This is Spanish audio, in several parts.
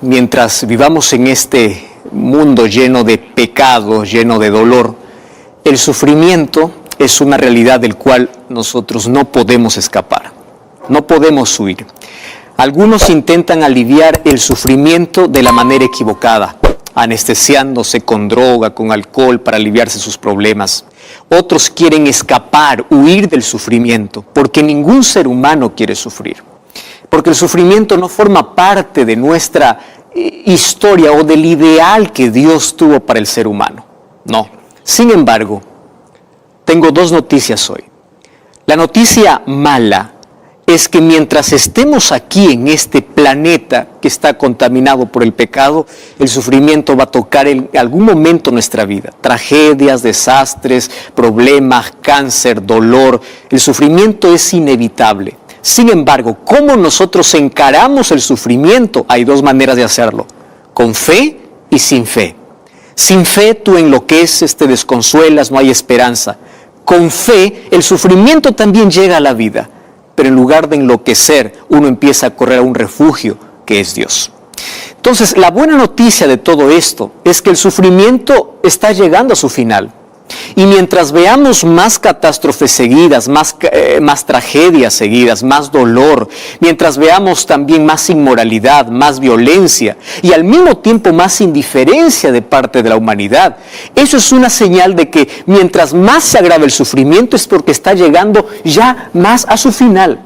mientras vivamos en este mundo lleno de pecado, lleno de dolor, el sufrimiento es una realidad del cual nosotros no podemos escapar, no podemos huir. Algunos intentan aliviar el sufrimiento de la manera equivocada, anestesiándose con droga, con alcohol para aliviarse sus problemas. Otros quieren escapar, huir del sufrimiento, porque ningún ser humano quiere sufrir. Porque el sufrimiento no forma parte de nuestra historia o del ideal que Dios tuvo para el ser humano. No. Sin embargo, tengo dos noticias hoy. La noticia mala es que mientras estemos aquí en este planeta que está contaminado por el pecado, el sufrimiento va a tocar en algún momento nuestra vida. Tragedias, desastres, problemas, cáncer, dolor. El sufrimiento es inevitable. Sin embargo, ¿cómo nosotros encaramos el sufrimiento? Hay dos maneras de hacerlo, con fe y sin fe. Sin fe tú enloqueces, te desconsuelas, no hay esperanza. Con fe el sufrimiento también llega a la vida. Pero en lugar de enloquecer, uno empieza a correr a un refugio que es Dios. Entonces, la buena noticia de todo esto es que el sufrimiento está llegando a su final. Y mientras veamos más catástrofes seguidas, más tragedias seguidas, más dolor, mientras veamos también más inmoralidad, más violencia y al mismo tiempo más indiferencia de parte de la humanidad, eso es una señal de que mientras más se agrava el sufrimiento es porque está llegando ya más a su final.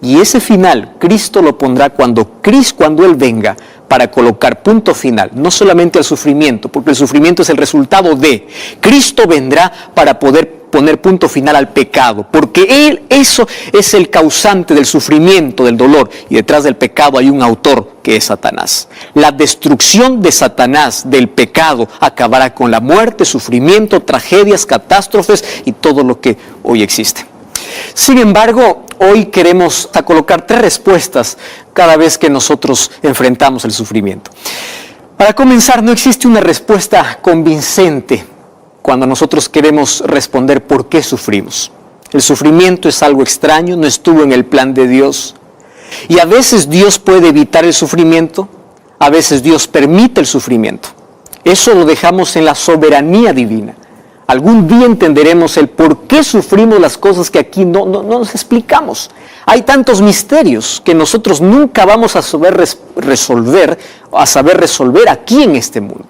Y ese final Cristo lo pondrá cuando Él venga para colocar punto final, no solamente al sufrimiento, porque el sufrimiento es el resultado de. Cristo vendrá para poder poner punto final al pecado, porque eso es el causante del sufrimiento, del dolor, y detrás del pecado hay un autor que es Satanás. La destrucción de Satanás, del pecado, acabará con la muerte, sufrimiento, tragedias, catástrofes y todo lo que hoy existe. Sin embargo, hoy queremos colocar tres respuestas cada vez que nosotros enfrentamos el sufrimiento. Para comenzar, no existe una respuesta convincente cuando nosotros queremos responder por qué sufrimos. El sufrimiento es algo extraño, no estuvo en el plan de Dios. Y a veces Dios puede evitar el sufrimiento, a veces Dios permite el sufrimiento. Eso lo dejamos en la soberanía divina. Algún día entenderemos el por qué sufrimos las cosas que aquí no nos explicamos. Hay tantos misterios que nosotros nunca vamos a saber resolver aquí en este mundo.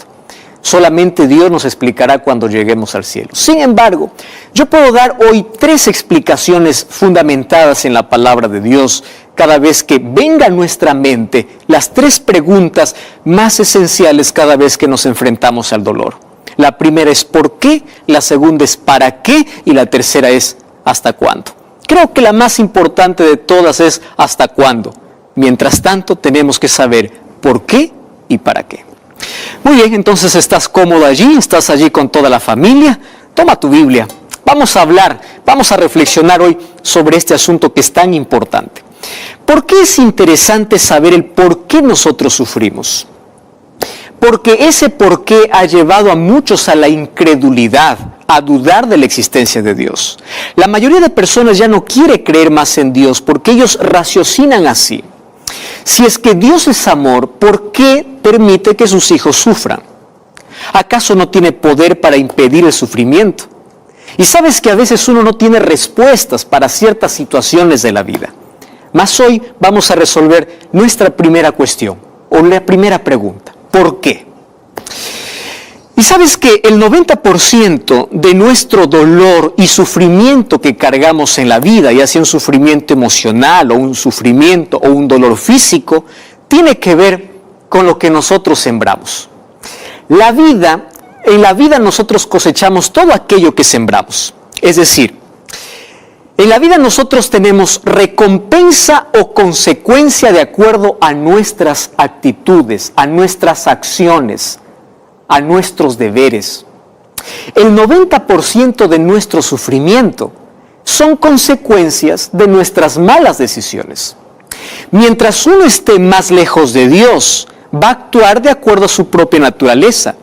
Solamente Dios nos explicará cuando lleguemos al cielo. Sin embargo, yo puedo dar hoy tres explicaciones fundamentadas en la palabra de Dios cada vez que venga a nuestra mente las tres preguntas más esenciales cada vez que nos enfrentamos al dolor. La primera es ¿por qué?, la segunda es ¿para qué?, y la tercera es ¿hasta cuándo? Creo que la más importante de todas es ¿hasta cuándo? Mientras tanto, tenemos que saber ¿por qué y para qué? Muy bien, entonces estás cómodo allí, estás allí con toda la familia. Toma tu Biblia. Vamos a hablar, vamos a reflexionar hoy sobre este asunto que es tan importante. ¿Por qué es interesante saber el por qué nosotros sufrimos? Porque ese por qué ha llevado a muchos a la incredulidad, a dudar de la existencia de Dios. La mayoría de personas ya no quiere creer más en Dios porque ellos raciocinan así. Si es que Dios es amor, ¿por qué permite que sus hijos sufran? ¿Acaso no tiene poder para impedir el sufrimiento? Y sabes que a veces uno no tiene respuestas para ciertas situaciones de la vida. Mas hoy vamos a resolver nuestra primera cuestión, o la primera pregunta. ¿Por qué? Y sabes que el 90% de nuestro dolor y sufrimiento que cargamos en la vida, ya sea un sufrimiento emocional o un sufrimiento o un dolor físico, tiene que ver con lo que nosotros sembramos. En la vida nosotros cosechamos todo aquello que sembramos. Es decir, en la vida nosotros tenemos recompensa o consecuencia de acuerdo a nuestras actitudes, a nuestras acciones, a nuestros deberes. El 90% de nuestro sufrimiento son consecuencias de nuestras malas decisiones. Mientras uno esté más lejos de Dios, va a actuar de acuerdo a su propia naturaleza.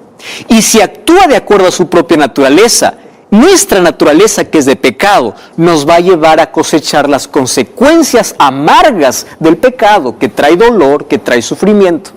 Y si actúa de acuerdo a su propia naturaleza, nuestra naturaleza, que es de pecado, nos va a llevar a cosechar las consecuencias amargas del pecado, que trae dolor, que trae sufrimiento.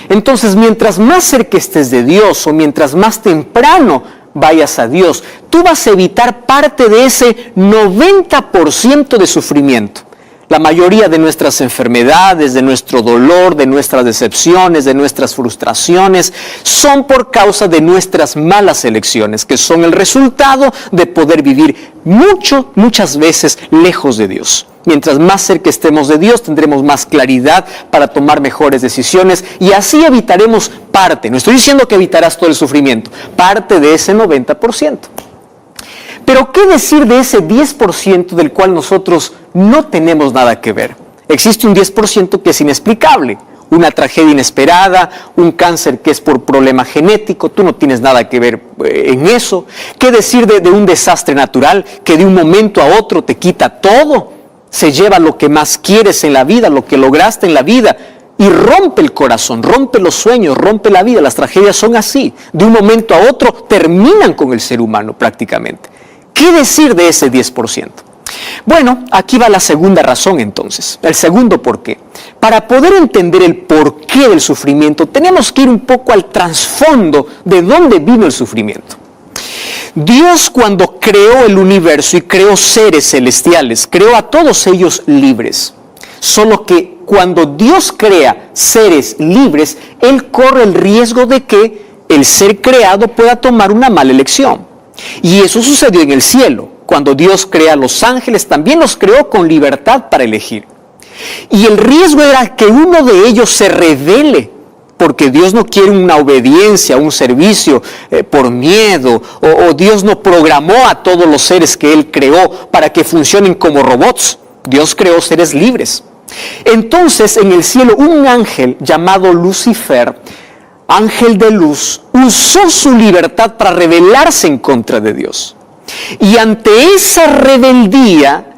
Entonces, mientras más cerca estés de Dios o mientras más temprano vayas a Dios, tú vas a evitar parte de ese 90% de sufrimiento. La mayoría de nuestras enfermedades, de nuestro dolor, de nuestras decepciones, de nuestras frustraciones, son por causa de nuestras malas elecciones, que son el resultado de poder vivir muchas veces lejos de Dios. Mientras más cerca estemos de Dios, tendremos más claridad para tomar mejores decisiones y así evitaremos parte. No estoy diciendo que evitarás todo el sufrimiento, parte de ese 90%. Pero ¿qué decir de ese 10% del cual nosotros no tenemos nada que ver? Existe un 10% que es inexplicable, una tragedia inesperada, un cáncer que es por problema genético, tú no tienes nada que ver en eso. ¿Qué decir de un desastre natural que de un momento a otro te quita todo? Se lleva lo que más quieres en la vida, lo que lograste en la vida, y rompe el corazón, rompe los sueños, rompe la vida. Las tragedias son así, de un momento a otro terminan con el ser humano prácticamente. ¿Qué decir de ese 10%? Bueno, aquí va la segunda razón entonces, el segundo porqué. Para poder entender el porqué del sufrimiento, tenemos que ir un poco al trasfondo de dónde vino el sufrimiento. Dios, cuando creó el universo y creó seres celestiales, creó a todos ellos libres. Solo que cuando Dios crea seres libres, Él corre el riesgo de que el ser creado pueda tomar una mala elección. Y eso sucedió en el cielo. Cuando Dios crea a los ángeles, también los creó con libertad para elegir. Y el riesgo era que uno de ellos se rebele, porque Dios no quiere una obediencia, un servicio por miedo, o Dios no programó a todos los seres que Él creó para que funcionen como robots. Dios creó seres libres. Entonces, en el cielo, un ángel llamado Lucifer, ángel de luz, usó su libertad para rebelarse en contra de Dios. Y ante esa rebeldía,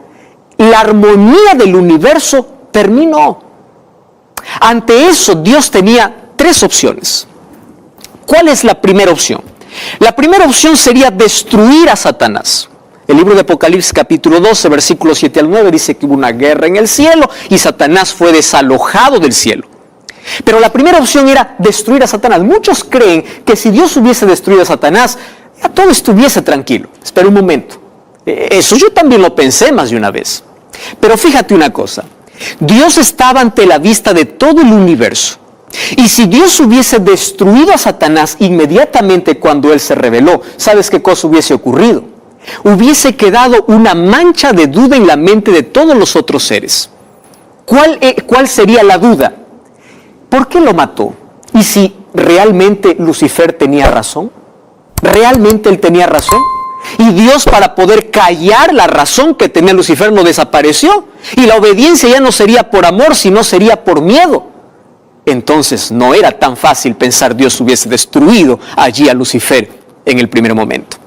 la armonía del universo terminó. Ante eso, Dios tenía tres opciones. ¿Cuál es la primera opción? La primera opción sería destruir a Satanás. El libro de Apocalipsis capítulo 12, versículos 7 al 9, dice que hubo una guerra en el cielo y Satanás fue desalojado del cielo. Pero la primera opción era destruir a Satanás. Muchos creen que si Dios hubiese destruido a Satanás, ya todo estuviese tranquilo. Espera un momento. Eso yo también lo pensé más de una vez. Pero fíjate una cosa. Dios estaba ante la vista de todo el universo. Y si Dios hubiese destruido a Satanás inmediatamente cuando él se rebeló, ¿sabes qué cosa hubiese ocurrido? Hubiese quedado una mancha de duda en la mente de todos los otros seres. ¿Cuál sería la duda? ¿Por qué lo mató? ¿Y si realmente Lucifer tenía razón? ¿Realmente él tenía razón? Y Dios, para poder callar la razón que tenía Lucifer, lo desapareció. Y la obediencia ya no sería por amor, sino sería por miedo. Entonces no era tan fácil pensar Dios hubiese destruido allí a Lucifer en el primer momento.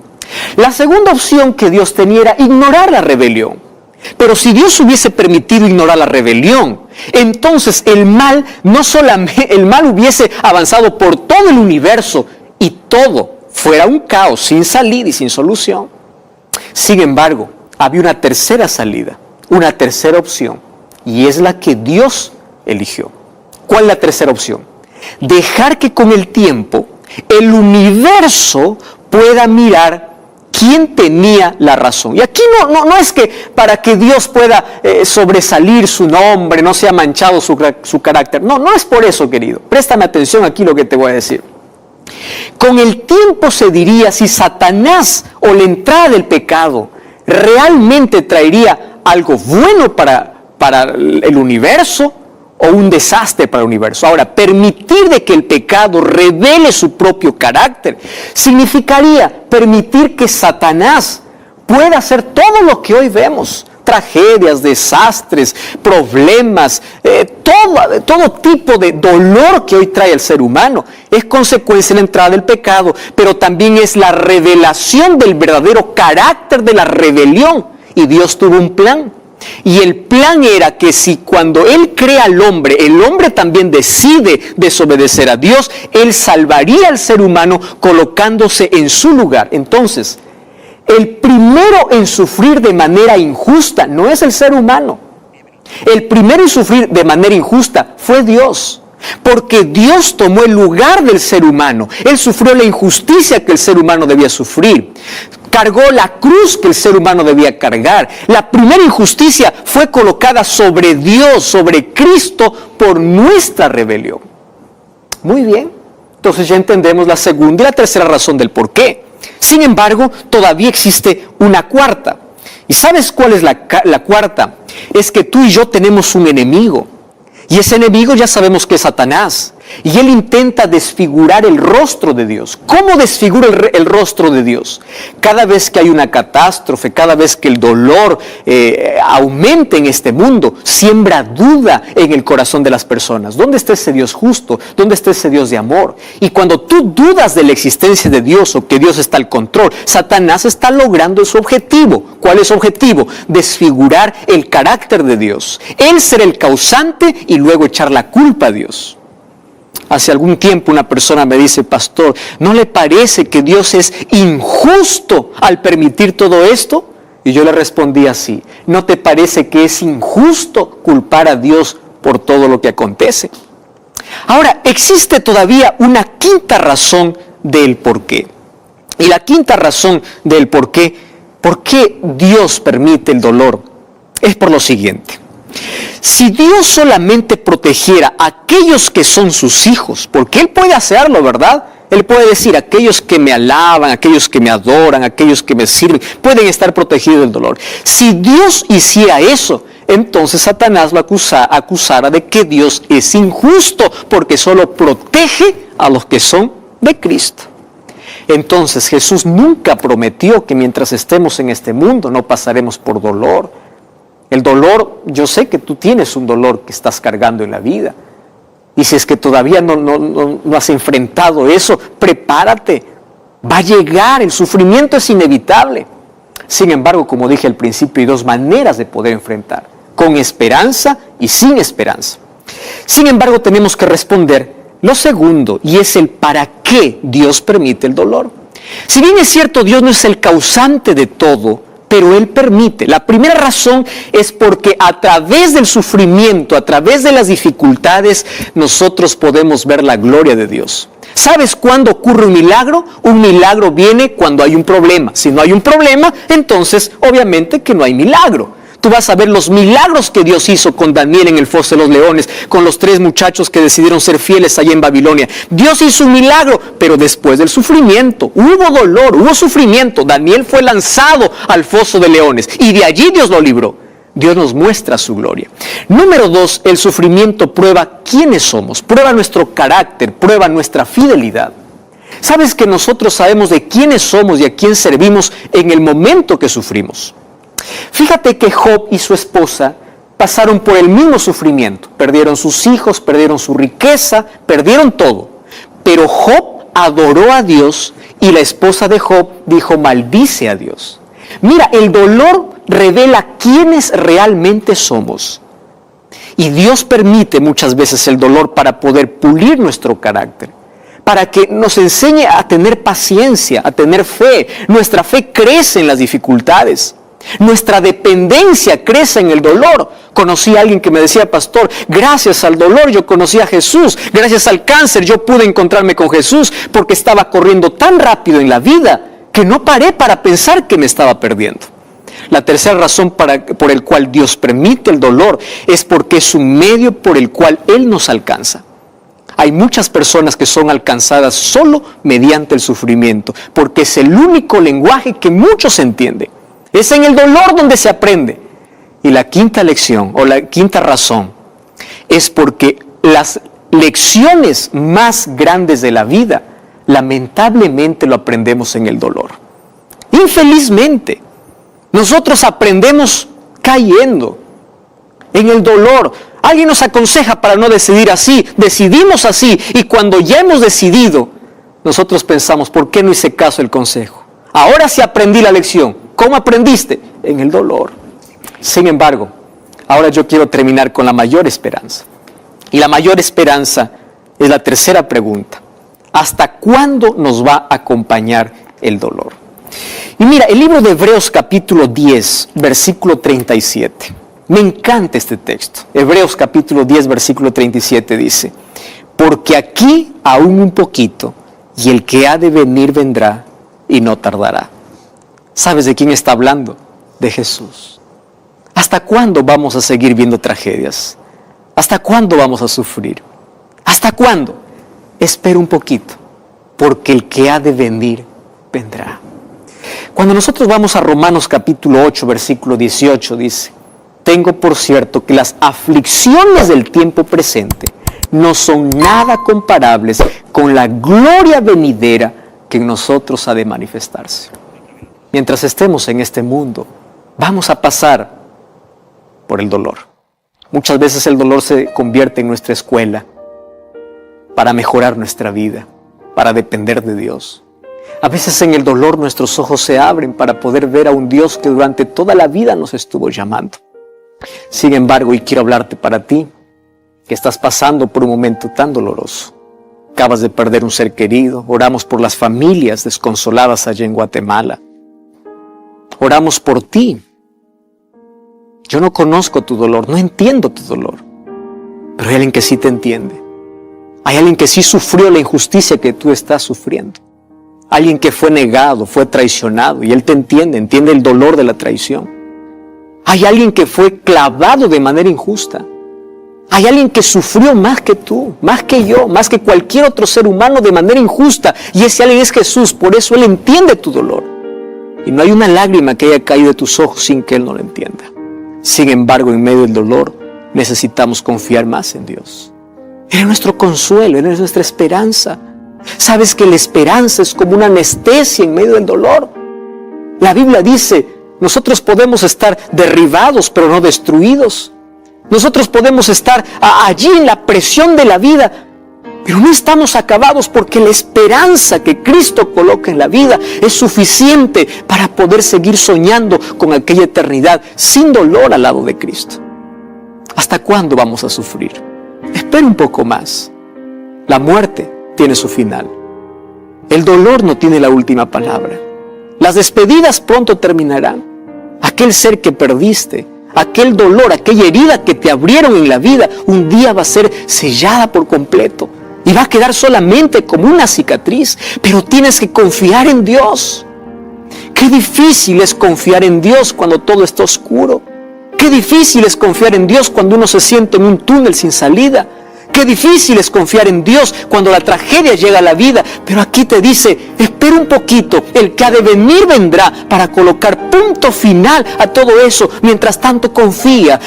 La segunda opción que Dios tenía era ignorar la rebelión. Pero si Dios hubiese permitido ignorar la rebelión, entonces el mal hubiese avanzado por todo el universo y todo fuera un caos sin salida y sin solución. Sin embargo, había una tercera salida, una tercera opción, y es la que Dios eligió. ¿Cuál es la tercera opción? Dejar que con el tiempo el universo pueda mirar quién tenía la razón. Y aquí no es que para que Dios pueda sobresalir su nombre, no sea manchado su carácter. No es por eso, querido. Préstame atención aquí lo que te voy a decir. Con el tiempo se diría si Satanás o la entrada del pecado realmente traería algo bueno para el universo o un desastre para el universo. Ahora, permitir de que el pecado revele su propio carácter significaría permitir que Satanás pueda hacer todo lo que hoy vemos. Tragedias, desastres, problemas, todo tipo de dolor que hoy trae el ser humano es consecuencia de la entrada del pecado, pero también es la revelación del verdadero carácter de la rebelión. Y Dios tuvo un plan. Y el plan era que si cuando Él crea al hombre, el hombre también decide desobedecer a Dios, Él salvaría al ser humano colocándose en su lugar. Entonces, el primero en sufrir de manera injusta no es el ser humano. El primero en sufrir de manera injusta fue Dios. Porque Dios tomó el lugar del ser humano. Él sufrió la injusticia que el ser humano debía sufrir. Cargó la cruz que el ser humano debía cargar. La primera injusticia fue colocada sobre Dios, sobre Cristo, por nuestra rebelión. Muy bien. Entonces ya entendemos la segunda y la tercera razón del por qué. Sin embargo, todavía existe una cuarta. ¿Y sabes cuál es la cuarta? Es que tú y yo tenemos un enemigo. Y ese enemigo ya sabemos que es Satanás. Y él intenta desfigurar el rostro de Dios. ¿Cómo desfigura el rostro de Dios? Cada vez que hay una catástrofe, cada vez que el dolor aumenta en este mundo, siembra duda en el corazón de las personas. ¿Dónde está ese Dios justo? ¿Dónde está ese Dios de amor? Y cuando tú dudas de la existencia de Dios o que Dios está al control, Satanás está logrando su objetivo. ¿Cuál es su objetivo? Desfigurar el carácter de Dios. Él ser el causante y luego echar la culpa a Dios. Hace algún tiempo una persona me dice: pastor, ¿no le parece que Dios es injusto al permitir todo esto? Y yo le respondí así: ¿no te parece que es injusto culpar a Dios por todo lo que acontece? Ahora, existe todavía una quinta razón del por qué. Y la quinta razón del por qué Dios permite el dolor, es por lo siguiente. Si Dios solamente protegiera a aquellos que son sus hijos, porque Él puede hacerlo, ¿verdad? Él puede decir: aquellos que me alaban, aquellos que me adoran, aquellos que me sirven, pueden estar protegidos del dolor. Si Dios hiciera eso, entonces Satanás lo acusara de que Dios es injusto, porque solo protege a los que son de Cristo. Entonces Jesús nunca prometió que mientras estemos en este mundo no pasaremos por dolor. El dolor, yo sé que tú tienes un dolor que estás cargando en la vida. Y si es que todavía no has enfrentado eso, prepárate. Va a llegar, el sufrimiento es inevitable. Sin embargo, como dije al principio, hay dos maneras de poder enfrentar: con esperanza y sin esperanza. Sin embargo, tenemos que responder lo segundo, y es el para qué Dios permite el dolor. Si bien es cierto, Dios no es el causante de todo, pero Él permite. La primera razón es porque a través del sufrimiento, a través de las dificultades, nosotros podemos ver la gloria de Dios. ¿Sabes cuándo ocurre un milagro? Un milagro viene cuando hay un problema. Si no hay un problema, entonces obviamente que no hay milagro. Tú vas a ver los milagros que Dios hizo con Daniel en el foso de los leones, con los 3 muchachos que decidieron ser fieles allá en Babilonia. Dios hizo un milagro, pero después del sufrimiento, hubo dolor, hubo sufrimiento. Daniel fue lanzado al foso de leones y de allí Dios lo libró. Dios nos muestra su gloria. Número 2, el sufrimiento prueba quiénes somos, prueba nuestro carácter, prueba nuestra fidelidad. ¿Sabes que nosotros sabemos de quiénes somos y a quién servimos en el momento que sufrimos? Fíjate que Job y su esposa pasaron por el mismo sufrimiento. Perdieron sus hijos, perdieron su riqueza, perdieron todo. Pero Job adoró a Dios y la esposa de Job dijo: maldice a Dios. Mira, el dolor revela quiénes realmente somos. Y Dios permite muchas veces el dolor para poder pulir nuestro carácter, para que nos enseñe a tener paciencia, a tener fe. Nuestra fe crece en las dificultades. Nuestra dependencia crece en el dolor. Conocí a alguien que me decía: pastor, gracias al dolor yo conocí a Jesús. Gracias al cáncer yo pude encontrarme con Jesús, porque estaba corriendo tan rápido en la vida que no paré para pensar que me estaba perdiendo. La tercera razón por el cual Dios permite el dolor es porque es un medio por el cual Él nos alcanza. Hay muchas personas que son alcanzadas solo mediante el sufrimiento, porque es el único lenguaje que muchos entienden. Es en el dolor donde se aprende. Y la quinta lección, o la quinta razón, es porque las lecciones más grandes de la vida, lamentablemente lo aprendemos en el dolor. Infelizmente, nosotros aprendemos cayendo en el dolor. Alguien nos aconseja para no decidir así, decidimos así, y cuando ya hemos decidido, nosotros pensamos: ¿por qué no hice caso al consejo? Ahora sí aprendí la lección. ¿Cómo aprendiste? En el dolor. Sin embargo, ahora yo quiero terminar con la mayor esperanza. Y la mayor esperanza es la tercera pregunta: ¿hasta cuándo nos va a acompañar el dolor? Y mira, el libro de Hebreos capítulo 10, versículo 37. Me encanta este texto. Hebreos capítulo 10, versículo 37 dice: porque aquí aún un poquito, y el que ha de venir vendrá y no tardará. ¿Sabes de quién está hablando? De Jesús. ¿Hasta cuándo vamos a seguir viendo tragedias? ¿Hasta cuándo vamos a sufrir? ¿Hasta cuándo? Espera un poquito, porque el que ha de venir vendrá. Cuando nosotros vamos a Romanos capítulo 8, versículo 18, dice: tengo por cierto que las aflicciones del tiempo presente no son nada comparables con la gloria venidera que en nosotros ha de manifestarse. Mientras estemos en este mundo, vamos a pasar por el dolor. Muchas veces el dolor se convierte en nuestra escuela para mejorar nuestra vida, para depender de Dios. A veces en el dolor nuestros ojos se abren para poder ver a un Dios que durante toda la vida nos estuvo llamando. Sin embargo, y quiero hablarte para ti, que estás pasando por un momento tan doloroso. Acabas de perder un ser querido. Oramos por las familias desconsoladas allá en Guatemala. Oramos por ti. Yo no conozco tu dolor, no entiendo tu dolor, pero hay alguien que sí te entiende. Hay alguien que sí sufrió la injusticia que tú estás sufriendo. Alguien que fue negado, fue traicionado, y Él te entiende, entiende el dolor de la traición. Hay alguien que fue clavado de manera injusta. Hay alguien que sufrió más que tú, más que yo, más que cualquier otro ser humano de manera injusta, y ese alguien es Jesús. Por eso Él entiende tu dolor. Y no hay una lágrima que haya caído de tus ojos sin que Él no lo entienda. Sin embargo, en medio del dolor, necesitamos confiar más en Dios. Él es nuestro consuelo, Él es nuestra esperanza. ¿Sabes que la esperanza es como una anestesia en medio del dolor? La Biblia dice, nosotros podemos estar derribados, pero no destruidos. Nosotros podemos estar allí en la presión de la vida, pero no estamos acabados, porque la esperanza que Cristo coloca en la vida es suficiente para poder seguir soñando con aquella eternidad sin dolor al lado de Cristo. ¿Hasta cuándo vamos a sufrir? Espera un poco más. La muerte tiene su final. El dolor no tiene la última palabra. Las despedidas pronto terminarán. Aquel ser que perdiste, aquel dolor, aquella herida que te abrieron en la vida, un día va a ser sellada por completo y va a quedar solamente como una cicatriz. Pero tienes que confiar en Dios. Qué difícil es confiar en Dios cuando todo está oscuro. Qué difícil es confiar en Dios cuando uno se siente en un túnel sin salida. Qué difícil es confiar en Dios cuando la tragedia llega a la vida. Pero aquí te dice, espera un poquito, el que ha de venir vendrá para colocar punto final a todo eso. Mientras tanto, confía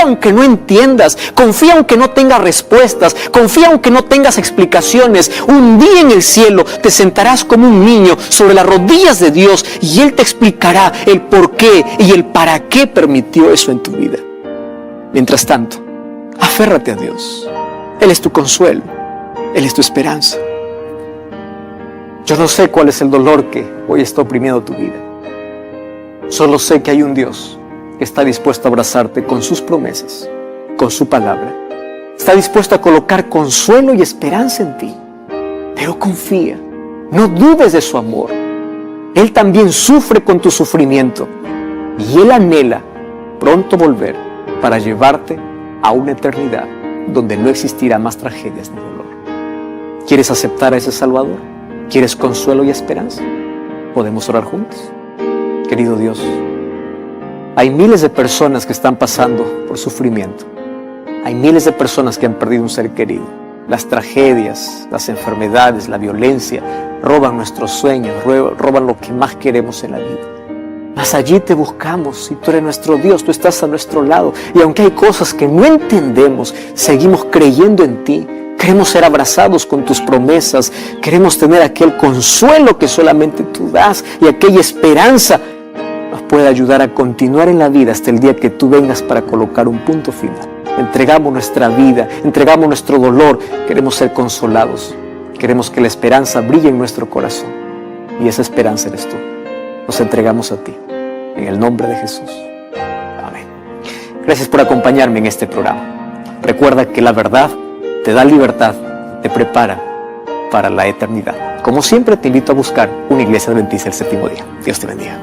aunque no entiendas, confía aunque no tengas respuestas, confía aunque no tengas explicaciones. Un día en el cielo te sentarás como un niño sobre las rodillas de Dios y Él te explicará el por qué y el para qué permitió eso en tu vida. Mientras tanto, aférrate a Dios. Él es tu consuelo, Él es tu esperanza. Yo no sé cuál es el dolor que hoy está oprimiendo tu vida. Solo sé que hay un Dios que está dispuesto a abrazarte con sus promesas, con su palabra. Está dispuesto a colocar consuelo y esperanza en ti. Pero confía, no dudes de su amor. Él también sufre con tu sufrimiento y Él anhela pronto volver para llevarte a una eternidad donde no existirá más tragedias ni dolor. ¿Quieres aceptar a ese Salvador? ¿Quieres consuelo y esperanza? ¿Podemos orar juntos? Querido Dios, hay miles de personas que están pasando por sufrimiento. Hay miles de personas que han perdido un ser querido. Las tragedias, las enfermedades, la violencia roban nuestros sueños, roban lo que más queremos en la vida. Mas allí te buscamos y tú eres nuestro Dios, tú estás a nuestro lado. Y aunque hay cosas que no entendemos, seguimos creyendo en ti. Queremos ser abrazados con tus promesas. Queremos tener aquel consuelo que solamente tú das y aquella esperanza nos puede ayudar a continuar en la vida hasta el día que tú vengas para colocar un punto final. Entregamos nuestra vida, entregamos nuestro dolor. Queremos ser consolados. Queremos que la esperanza brille en nuestro corazón. Y esa esperanza eres tú. Nos entregamos a ti, en el nombre de Jesús. Amén. Gracias por acompañarme en este programa. Recuerda que la verdad te da libertad, te prepara para la eternidad. Como siempre, te invito a buscar una iglesia adventista el séptimo día. Dios te bendiga.